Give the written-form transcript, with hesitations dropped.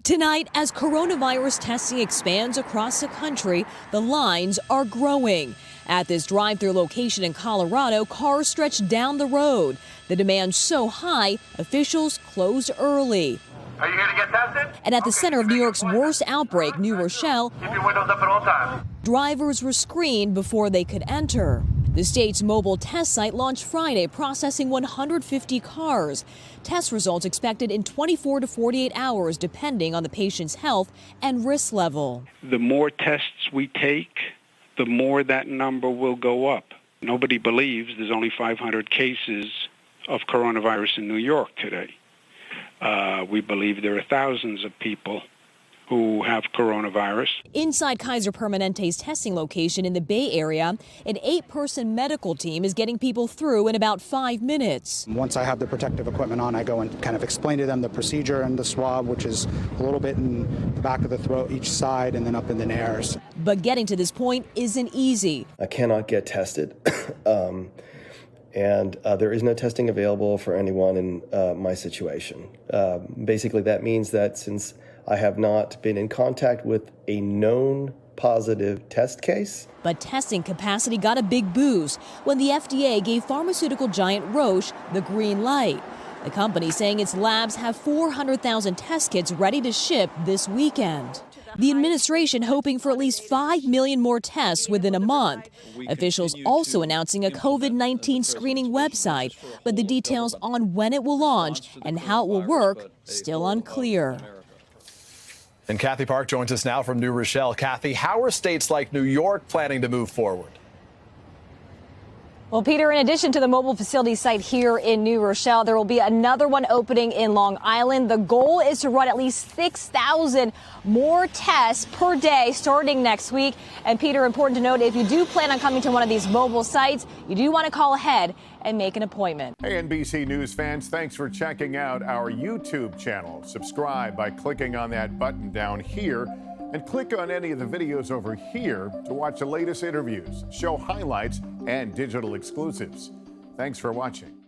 Tonight, as coronavirus testing expands across the country, the lines are growing. At this drive-through location in Colorado, cars stretch down the road. The demand so high, officials closed early. Are you here to get tested? And at the center of New York's worst outbreak, New Rochelle, Keep your windows up at all times. drivers were screened before they could enter. The state's mobile test site launched Friday, processing 150 cars. Test results expected in 24 to 48 hours, depending on the patient's health and risk level. The more tests we take, the more that number will go up. Nobody believes there's only 500 cases of coronavirus in New York today. We believe there are thousands of people who have coronavirus. Inside Kaiser Permanente's testing location in the Bay Area, an 8-person medical team is getting people through in about 5 minutes. Once I have the protective equipment on, I go and kind of explain to them the procedure and the swab, which is a little bit in the back of the throat each side and then up in the nares. But getting to this point isn't easy. I cannot get tested. And there is no testing available for anyone in my situation. Basically, that means that since I have not been in contact with a known positive test case. But testing capacity got a big boost when the FDA gave pharmaceutical giant Roche the green light. The company saying its labs have 400,000 test kits ready to ship this weekend. The administration hoping for at least 5 million more tests within a month. Officials also announcing a COVID-19 screening website, but the details on when it will launch and how it will work still unclear. And Kathy Park joins us now from New Rochelle. Kathy, how are states like New York planning to move forward? Well, Peter, in addition to the mobile facility site here in New Rochelle, there will be another one opening in Long Island. The goal is to run at least 6,000 more tests per day starting next week. And Peter, important to note, if you do plan on coming to one of these mobile sites, you do want to call ahead and make an appointment. Hey, NBC News fans, thanks for checking out our YouTube channel. Subscribe by clicking on that button down here. And click on any of the videos over here to watch the latest interviews, show highlights, and digital exclusives. Thanks for watching.